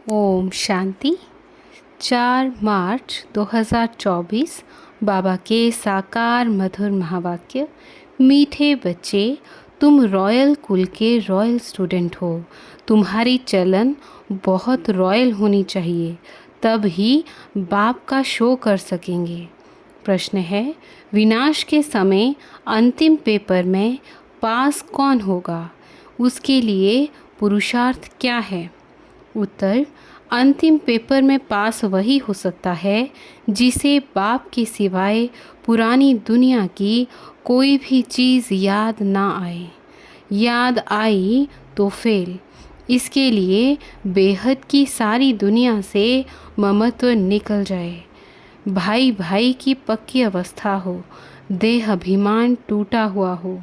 ओम शांति। 4 मार्च 2024 बाबा के साकार मधुर महावाक्य। मीठे बच्चे, तुम रॉयल कुल के रॉयल स्टूडेंट हो। तुम्हारी चलन बहुत रॉयल होनी चाहिए, तब ही बाप का शो कर सकेंगे। प्रश्न है, विनाश के समय अंतिम पेपर में पास कौन होगा? उसके लिए पुरुषार्थ क्या है? उत्तर, अंतिम पेपर में पास वही हो सकता है जिसे बाप के सिवाय पुरानी दुनिया की कोई भी चीज़ याद ना आए। याद आई तो फेल। इसके लिए बेहद की सारी दुनिया से ममत्व निकल जाए, भाई भाई की पक्की अवस्था हो, देह अभिमान टूटा हुआ हो।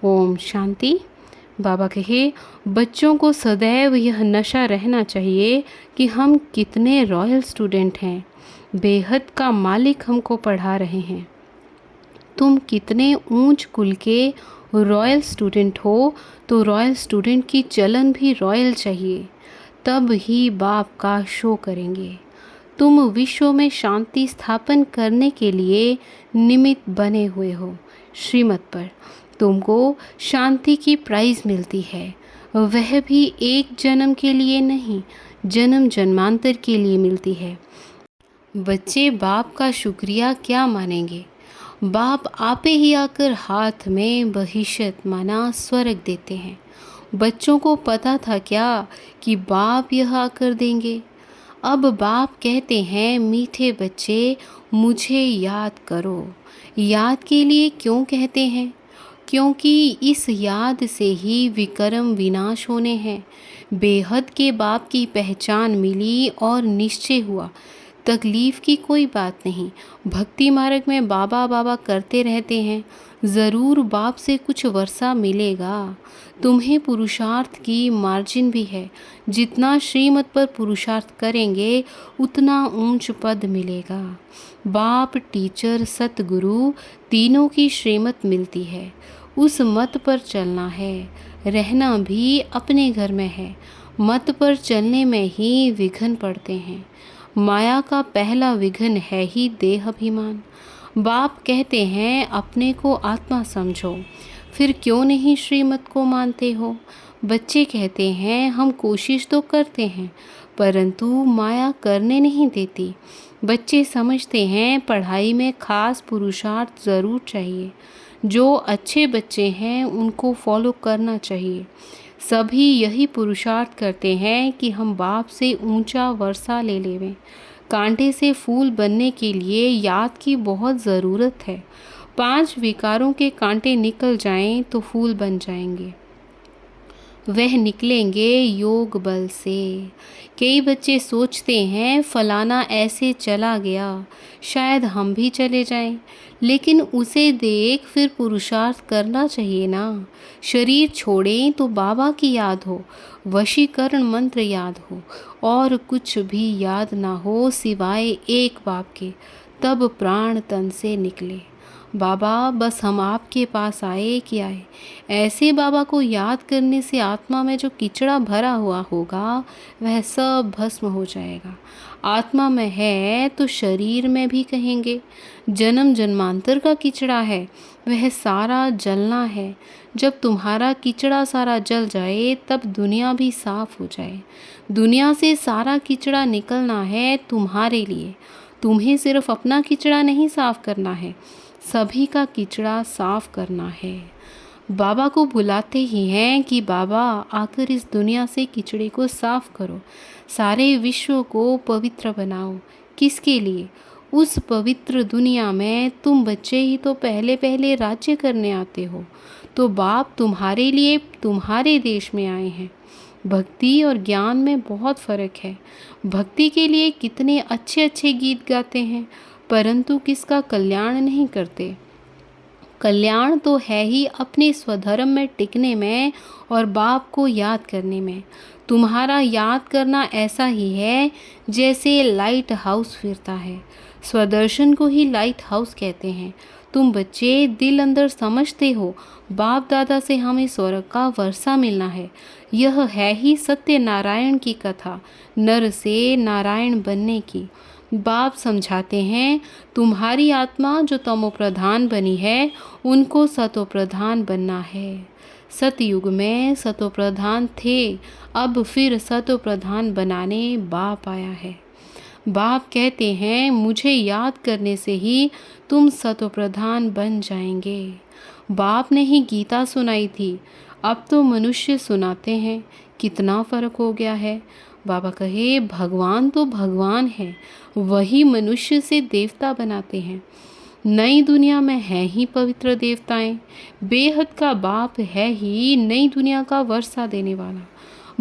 ओम शांति। बाबा कहे, बच्चों को सदैव यह नशा रहना चाहिए कि हम कितने रॉयल स्टूडेंट हैं। बेहद का मालिक हमको पढ़ा रहे हैं। तुम कितने ऊंच कुल के रॉयल स्टूडेंट हो, तो रॉयल स्टूडेंट की चलन भी रॉयल चाहिए, तब ही बाप का शो करेंगे। तुम विश्व में शांति स्थापन करने के लिए निमित्त बने हुए हो। श्रीमत पर तुमको शांति की प्राइज़ मिलती है, वह भी एक जन्म के लिए नहीं, जन्म जन्मांतर के लिए मिलती है। बच्चे बाप का शुक्रिया क्या मानेंगे? बाप आपे ही आकर हाथ में बहिश्त माना स्वर्ग देते हैं। बच्चों को पता था क्या कि बाप यह आकर देंगे? अब बाप कहते हैं, मीठे बच्चे मुझे याद करो। याद के लिए क्यों कहते हैं? क्योंकि इस याद से ही विकर्म विनाश होने हैं। बेहद के बाप की पहचान मिली और निश्चय हुआ, तकलीफ़ की कोई बात नहीं। भक्ति मार्ग में बाबा बाबा करते रहते हैं, ज़रूर बाप से कुछ वर्षा मिलेगा। तुम्हें पुरुषार्थ की मार्जिन भी है। जितना श्रीमत पर पुरुषार्थ करेंगे उतना ऊंच पद मिलेगा। बाप, टीचर, सतगुरु तीनों की श्रीमत मिलती है। उस मत पर चलना है। रहना भी अपने घर में है। मत पर चलने में ही विघ्न पड़ते हैं। माया का पहला विघ्न है ही देह अभिमान। बाप कहते हैं, अपने को आत्मा समझो। फिर क्यों नहीं श्रीमत को मानते हो? बच्चे कहते हैं, हम कोशिश तो करते हैं, परंतु माया करने नहीं देती। बच्चे समझते हैं पढ़ाई में खास पुरुषार्थ ज़रूर चाहिए। जो अच्छे बच्चे हैं उनको फॉलो करना चाहिए। सभी यही पुरुषार्थ करते हैं कि हम बाप से ऊंचा वर्षा ले लेवें। कांटे से फूल बनने के लिए याद की बहुत ज़रूरत है। 5 विकारों के कांटे निकल जाएं तो फूल बन जाएंगे। वह निकलेंगे योग बल से। कई बच्चे सोचते हैं, फलाना ऐसे चला गया, शायद हम भी चले जाएं। लेकिन उसे देख फिर पुरुषार्थ करना चाहिए ना। शरीर छोड़ें तो बाबा की याद हो, वशीकरण मंत्र याद हो, और कुछ भी याद ना हो सिवाय एक बाप के, तब प्राण तन से निकले। बाबा, बस हम आपके पास आए कि आए। ऐसे बाबा को याद करने से आत्मा में जो कीचड़ा भरा हुआ होगा वह सब भस्म हो जाएगा। आत्मा में है तो शरीर में भी कहेंगे। जन्म जन्मांतर का कीचड़ा है, वह सारा जलना है। जब तुम्हारा कीचड़ा सारा जल जाए तब दुनिया भी साफ हो जाए। दुनिया से सारा कीचड़ा निकलना है तुम्हारे लिए। तुम्हें सिर्फ अपना कीचड़ा नहीं साफ करना है, सभी का कीचड़ा साफ करना है। बाबा को बुलाते ही हैं कि बाबा आकर इस दुनिया से कीचड़े को साफ करो, सारे विश्व को पवित्र बनाओ। किसके लिए? उस पवित्र दुनिया में तुम बच्चे ही तो पहले पहले राज्य करने आते हो। तो बाप तुम्हारे लिए तुम्हारे देश में आए हैं। भक्ति और ज्ञान में बहुत फ़र्क है। भक्ति के लिए कितने अच्छे अच्छे गीत गाते हैं, परंतु किसका कल्याण नहीं करते। कल्याण तो है ही अपने स्वधर्म में टिकने में और बाप को याद करने में। तुम्हारा याद करना ऐसा ही है जैसे लाइट हाउस फिरता है। स्वदर्शन को ही लाइट हाउस कहते हैं। तुम बच्चे दिल अंदर समझते हो बाप दादा से हमें स्वर्ग का वर्षा मिलना है। यह है ही सत्य नारायण की कथा, नर से नारायण बनने की। बाप समझाते हैं तुम्हारी आत्मा जो तमो प्रधान बनी है उनको सतो प्रधान बनना है। सतयुग में सतो प्रधान थे, अब फिर सतो प्रधान बनाने बाप आया है। बाप कहते हैं मुझे याद करने से ही तुम सतो प्रधान बन जाएंगे। बाप ने ही गीता सुनाई थी, अब तो मनुष्य सुनाते हैं। कितना फर्क हो गया है। बाबा कहे भगवान तो भगवान है, वही मनुष्य से देवता बनाते हैं। नई दुनिया में है ही पवित्र देवताएं, बेहद का बाप है ही नई दुनिया का वर्षा देने वाला।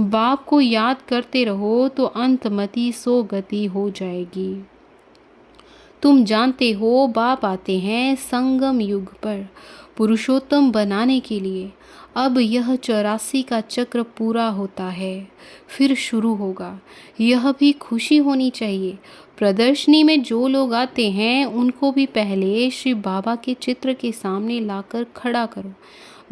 बाप को याद करते रहो तो अंतमति सो गति हो जाएगी। तुम जानते हो बाप आते हैं संगम युग पर पुरुषोत्तम बनाने के लिए। अब यह 84 का चक्र पूरा होता है, फिर शुरू होगा। यह भी खुशी होनी चाहिए। प्रदर्शनी में जो लोग आते हैं उनको भी पहले श्री बाबा के चित्र के सामने लाकर खड़ा करो।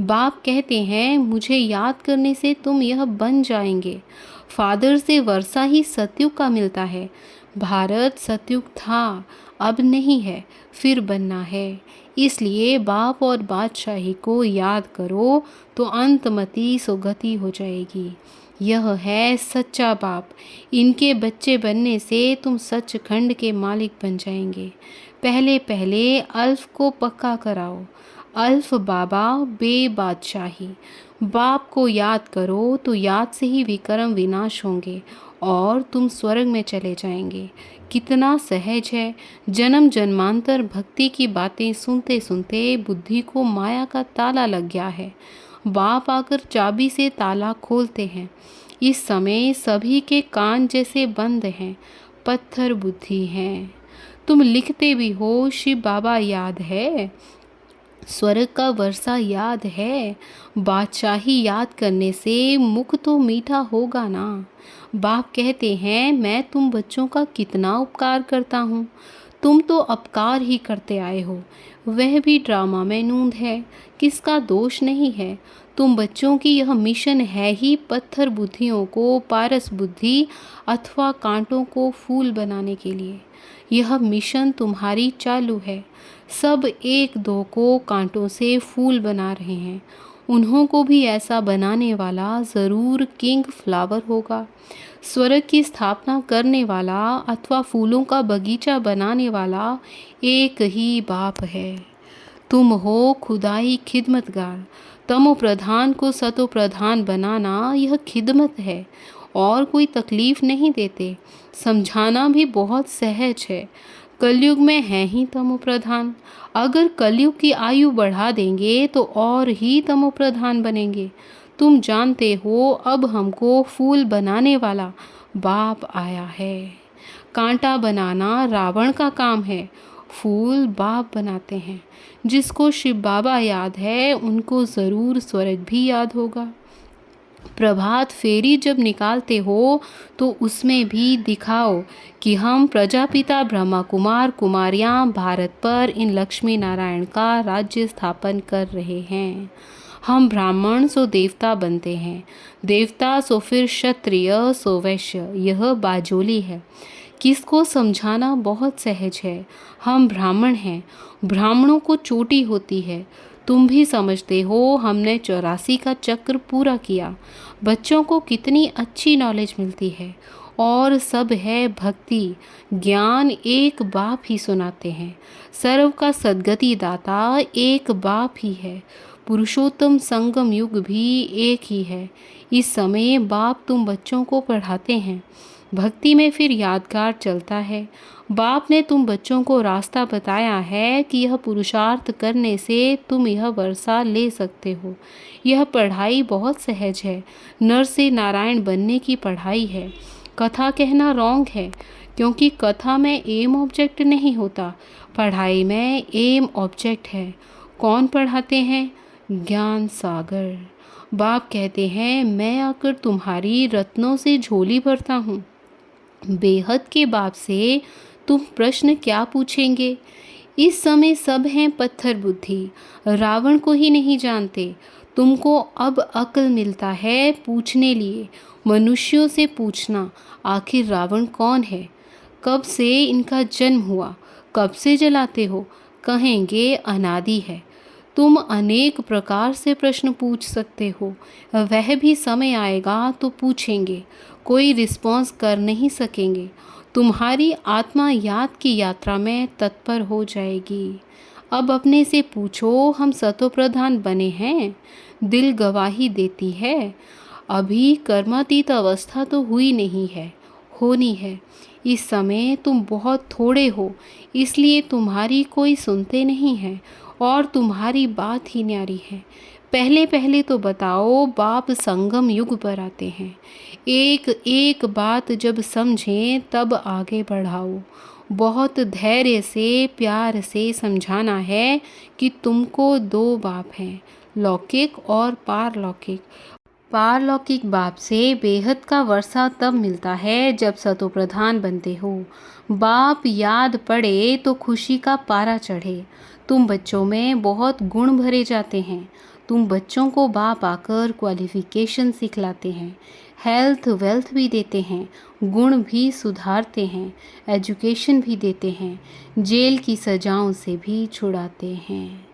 बाप कहते हैं मुझे याद करने से तुम यह बन जाएंगे। फादर से वर्षा ही सतयुग का मिलता है। भारत सतयुग था, अब नहीं है, फिर बनना है। इसलिए बाप और बादशाही को याद करो तो अंतमति सुगति हो जाएगी। यह है सच्चा बाप। इनके बच्चे बनने से तुम सचखंड के मालिक बन जाएंगे। पहले पहले अल्फ को पक्का कराओ। अल्फ बाबा बे बादशाही। बाप को याद करो तो याद से ही विक्रम विनाश होंगे और तुम स्वर्ग में चले जाएंगे। कितना सहज है। जन्म जन्मांतर भक्ति की बातें सुनते सुनते बुद्धि को माया का ताला लग गया है। बाप आकर चाबी से ताला खोलते हैं। इस समय सभी के कान जैसे बंद हैं, पत्थर बुद्धि हैं। तुम लिखते भी हो शिव बाबा याद है, स्वर्ग का वर्षा याद है। बादशाही याद करने से मुख तो मीठा होगा ना। बाप कहते हैं मैं तुम बच्चों का कितना उपकार करता हूँ। तुम तो अपकार ही करते आए हो, वह भी ड्रामा में नूंद है, किसका दोष नहीं है। तुम बच्चों की यह मिशन है ही पत्थर बुद्धियों को पारस बुद्धि अथवा कांटों को फूल बनाने के लिए। यह मिशन तुम्हारी चालू है। सब एक दो को कांटों से फूल बना रहे हैं। उन्हों को भी ऐसा बनाने वाला ज़रूर किंग फ्लावर होगा। स्वर्ग की स्थापना करने वाला अथवा फूलों का बगीचा बनाने वाला एक ही बाप है। तुम हो खुदाई खिदमतगार। तमो प्रधान को सतो प्रधान बनाना यह खिदमत है और कोई तकलीफ नहीं देते। समझाना भी बहुत सहज है। कलयुग में है ही तमो प्रधान। अगर कलयुग की आयु बढ़ा देंगे तो और ही तमो प्रधान बनेंगे। तुम जानते हो अब हमको फूल बनाने वाला बाप आया है। कांटा बनाना रावण का काम है, फूल बाप बनाते हैं। जिसको शिव बाबा याद है उनको ज़रूर स्वर्ग भी याद होगा। प्रभात फेरी जब निकालते हो तो उसमें भी दिखाओ कि हम प्रजापिता ब्रह्मा कुमार कुमारियाँ भारत पर इन लक्ष्मी नारायण का राज्य स्थापन कर रहे हैं। हम ब्राह्मण सो देवता बनते हैं, देवता सो फिर क्षत्रिय सो वैश्य। यह बाजोली है। किसको समझाना बहुत सहज है। हम ब्राह्मण हैं, ब्राह्मणों को चोटी होती है। तुम भी समझते हो हमने 84 का चक्र पूरा किया। बच्चों को कितनी अच्छी नॉलेज मिलती है और सब है भक्ति ज्ञान एक बाप ही सुनाते हैं। सर्व का सद्गति दाता एक बाप ही है। पुरुषोत्तम संगम युग भी एक ही है। इस समय बाप तुम बच्चों को पढ़ाते हैं। भक्ति में फिर यादगार चलता है। बाप ने तुम बच्चों को रास्ता बताया है कि यह पुरुषार्थ करने से तुम यह वर्षा ले सकते हो। यह पढ़ाई बहुत सहज है, नर से नारायण बनने की पढ़ाई है। कथा कहना रॉन्ग है, क्योंकि कथा में एम ऑब्जेक्ट नहीं होता, पढ़ाई में एम ऑब्जेक्ट है। कौन पढ़ाते हैं? ज्ञान सागर। बाप कहते हैं मैं आकर तुम्हारी रत्नों से झोली भरता हूँ। बेहद के बाप से तुम प्रश्न क्या पूछेंगे? इस समय सब हैं पत्थर बुद्धि, रावण को ही नहीं जानते। तुमको अब अक्ल मिलता है पूछने लिए, मनुष्यों से पूछना आखिर रावण कौन है, कब से इनका जन्म हुआ, कब से जलाते हो, कहेंगे अनादि है। तुम अनेक प्रकार से प्रश्न पूछ सकते हो, वह भी समय आएगा तो पूछेंगे, कोई रिस्पॉन्स कर नहीं सकेंगे। तुम्हारी आत्मा याद की यात्रा में तत्पर हो जाएगी। अब अपने से पूछो, हम सतोप्रधान बने हैं? दिल गवाही देती है। अभी कर्मातीत अवस्था तो हुई नहीं है, होनी है। इस समय तुम बहुत थोड़े हो, इसलिए तुम्हारी कोई सुनते नहीं है और तुम्हारी बात ही न्यारी है। पहले पहले तो बताओ, बाप संगम युग पर आते हैं। एक एक बात जब समझें तब आगे बढ़ाओ। बहुत धैर्य से प्यार से समझाना है कि तुमको दो बाप हैं, लौकिक और पारलौकिक। पारलौकिक बाप से बेहद का वर्षा तब मिलता है जब सतोप्रधान बनते हो। बाप याद पड़े तो खुशी का पारा चढ़े। तुम बच्चों में बहुत गुण भरे जाते हैं। तुम बच्चों को बाप आकर क्वालिफिकेशन सिखलाते हैं, हेल्थ वेल्थ भी देते हैं, गुण भी सुधारते हैं, एजुकेशन भी देते हैं, जेल की सजाओं से भी छुड़ाते हैं।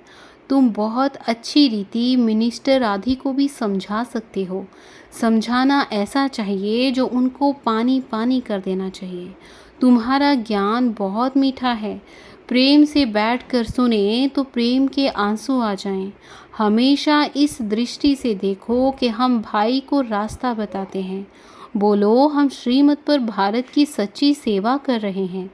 तुम बहुत अच्छी रीति मिनिस्टर आदि को भी समझा सकते हो। समझाना ऐसा चाहिए जो उनको पानी पानी कर देना चाहिए। तुम्हारा ज्ञान बहुत मीठा है। प्रेम से बैठ कर सुने तो प्रेम के आंसू आ जाएं। हमेशा इस दृष्टि से देखो कि हम भाई को रास्ता बताते हैं। बोलो, हम श्रीमत पर भारत की सच्ची सेवा कर रहे हैं,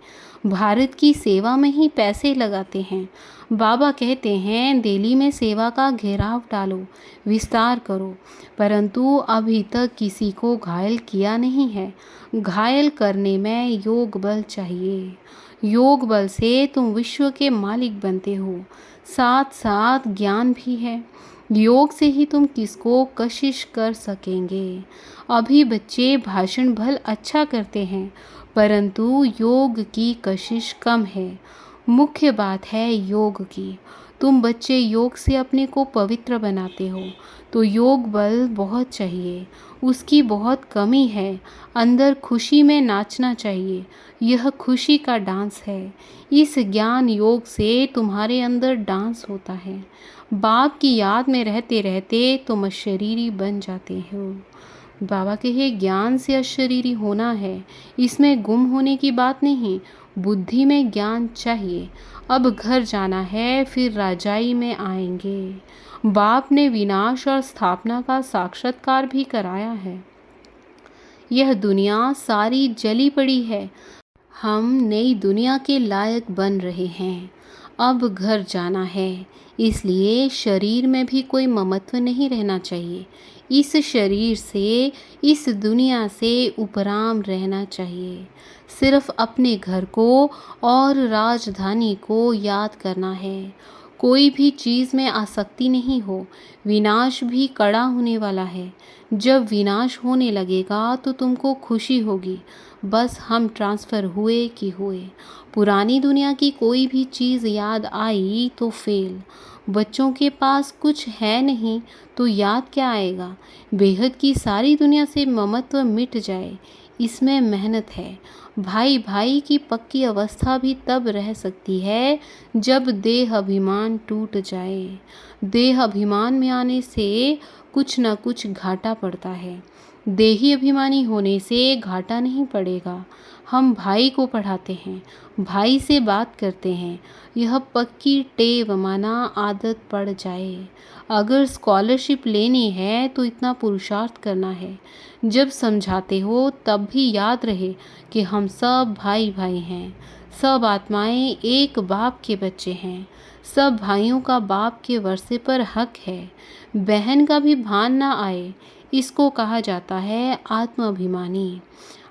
भारत की सेवा में ही पैसे लगाते हैं। बाबा कहते हैं, दिल्ली में सेवा का घेराव डालो, विस्तार करो, परंतु अभी तक किसी को घायल किया नहीं है। घायल करने में योग बल चाहिए। योग बल से तुम विश्व के मालिक बनते हो, साथ साथ ज्ञान भी है। योग से ही तुम किसको कशिश कर सकेंगे। अभी बच्चे भाषण भल अच्छा करते हैं, परंतु योग की कशिश कम है। मुख्य बात है योग की। तुम बच्चे योग से अपने को पवित्र बनाते हो, तो योग बल बहुत चाहिए, उसकी बहुत कमी है। अंदर खुशी में नाचना चाहिए, यह खुशी का डांस है। इस ज्ञान योग से तुम्हारे अंदर डांस होता है। बाप की याद में रहते रहते तुम अशरीरी बन जाते हो। बाबा कहे, ज्ञान से अशरीरी होना है, इसमें गुम होने की बात नहीं। बुद्धि में ज्ञान चाहिए। अब घर जाना है, फिर राजाई में आएंगे। बाप ने विनाश और स्थापना का साक्षात्कार भी कराया है। यह दुनिया सारी जली पड़ी है, हम नई दुनिया के लायक बन रहे हैं। अब घर जाना है, इसलिए शरीर में भी कोई ममत्व नहीं रहना चाहिए। इस शरीर से, इस दुनिया से उपराम रहना चाहिए। सिर्फ अपने घर को और राजधानी को याद करना है। कोई भी चीज़ में आसक्ति नहीं हो। विनाश भी कड़ा होने वाला है। जब विनाश होने लगेगा तो तुमको खुशी होगी, बस हम ट्रांसफ़र हुए कि हुए। पुरानी दुनिया की कोई भी चीज़ याद आई तो फेल। बच्चों के पास कुछ है नहीं तो याद क्या आएगा। बेहद की सारी दुनिया से ममत्व मिट जाए, इसमें मेहनत है। भाई भाई की पक्की अवस्था भी तब रह सकती है जब देह अभिमान टूट जाए। देह अभिमान में आने से कुछ न कुछ घाटा पड़ता है। देही अभिमानी होने से घाटा नहीं पड़ेगा। हम भाई को पढ़ाते हैं, भाई से बात करते हैं, यह पक्की टेव माना आदत पड़ जाए। अगर स्कॉलरशिप लेनी है तो इतना पुरुषार्थ करना है। जब समझाते हो तब भी याद रहे कि हम सब भाई भाई हैं। सब आत्माएं एक बाप के बच्चे हैं। सब भाइयों का बाप के वर्षे पर हक है। बहन का भी भान ना आए, इसको कहा जाता है आत्माभिमानी।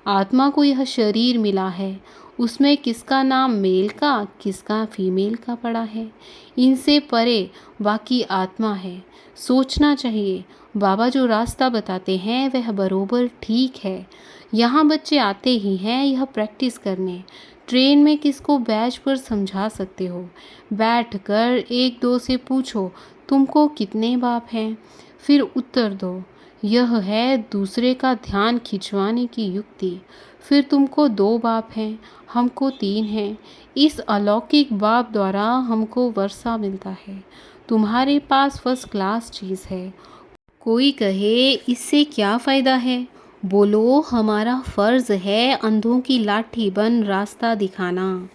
आत्मा को यह शरीर मिला है, उसमें किसका नाम मेल का किसका फीमेल का पड़ा है, इनसे परे बाकी आत्मा है। सोचना चाहिए, बाबा जो रास्ता बताते हैं वह बरोबर ठीक है। यहाँ बच्चे आते ही हैं यह प्रैक्टिस करने। ट्रेन में किसको बैच पर समझा सकते हो? बैठकर एक दो से पूछो, तुमको कितने बाप हैं? फिर उत्तर दो। यह है दूसरे का ध्यान खिंचवाने की युक्ति। फिर तुमको 2 बाप हैं, हमको 3 हैं। इस अलौकिक बाप द्वारा हमको वर्षा मिलता है। तुम्हारे पास फर्स्ट क्लास चीज़ है। कोई कहे इससे क्या फ़ायदा है? बोलो, हमारा फ़र्ज़ है अंधों की लाठी बन रास्ता दिखाना।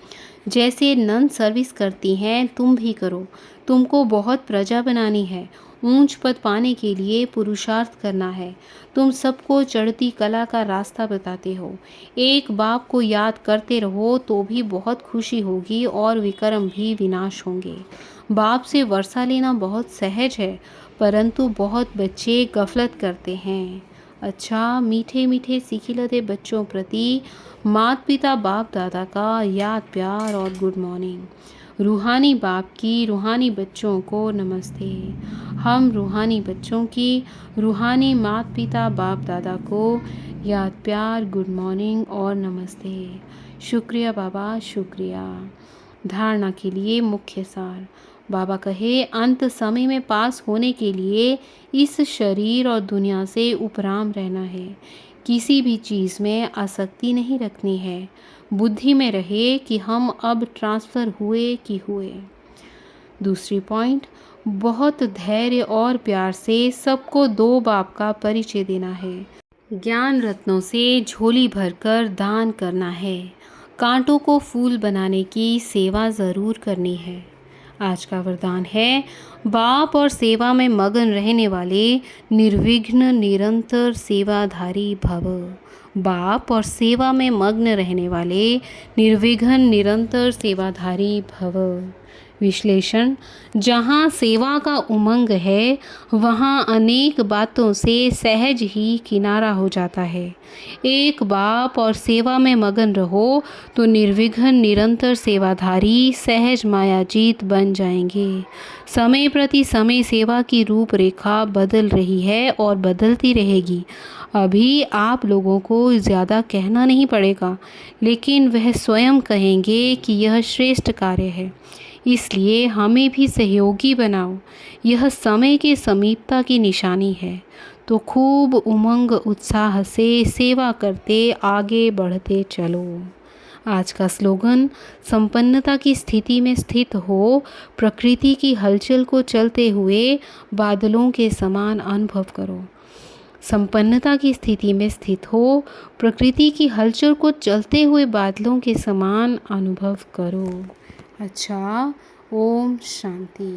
जैसे नन सर्विस करती हैं तुम भी करो। तुमको बहुत प्रजा बनानी है, ऊंच पद पाने के लिए पुरुषार्थ करना है। तुम सबको चढ़ती कला का रास्ता बताते हो। एक बाप को याद करते रहो तो भी बहुत खुशी होगी और विक्रम भी विनाश होंगे। बाप से वर्षा लेना बहुत सहज है, परंतु बहुत बच्चे गफलत करते हैं। अच्छा, मीठे मीठे सिखिलते बच्चों प्रति माता पिता बाप दादा का याद प्यार और गुड मॉर्निंग। रूहानी बाप की रूहानी बच्चों को नमस्ते। हम रूहानी बच्चों की रूहानी माता पिता बाप दादा को याद प्यार गुड मॉर्निंग और नमस्ते। शुक्रिया बाबा, शुक्रिया। धारणा के लिए मुख्य सार। बाबा कहे, अंत समय में पास होने के लिए इस शरीर और दुनिया से उपराम रहना है। किसी भी चीज़ में आसक्ति नहीं रखनी है। बुद्धि में रहे कि हम अब ट्रांसफ़र हुए कि हुए। दूसरी पॉइंट, बहुत धैर्य और प्यार से सबको 2 बाप का परिचय देना है। ज्ञान रत्नों से झोली भरकर दान करना है। कांटों को फूल बनाने की सेवा ज़रूर करनी है। आज का वरदान है, बाप और सेवा में मगन रहने वाले निर्विघ्न निरंतर सेवाधारी भव। बाप और सेवा में मग्न रहने वाले निर्विघ्न निरंतर सेवाधारी भव। विश्लेषण, जहाँ सेवा का उमंग है वहाँ अनेक बातों से सहज ही किनारा हो जाता है। एक बाप और सेवा में मगन रहो तो निर्विघ्न निरंतर सेवाधारी सहज मायाजीत बन जाएंगे। समय प्रति समय सेवा की रूपरेखा बदल रही है और बदलती रहेगी। अभी आप लोगों को ज़्यादा कहना नहीं पड़ेगा, लेकिन वह स्वयं कहेंगे कि यह श्रेष्ठ कार्य है, इसलिए हमें भी सहयोगी बनाओ। यह समय के समीपता की निशानी है, तो खूब उमंग उत्साह से सेवा करते आगे बढ़ते चलो। आज का स्लोगन, संपन्नता की स्थिति में स्थित हो, प्रकृति की हलचल को चलते हुए बादलों के समान अनुभव करो। संपन्नता की स्थिति में स्थित हो, प्रकृति की हलचल को चलते हुए बादलों के समान अनुभव करो। अच्छा, ओम शांति।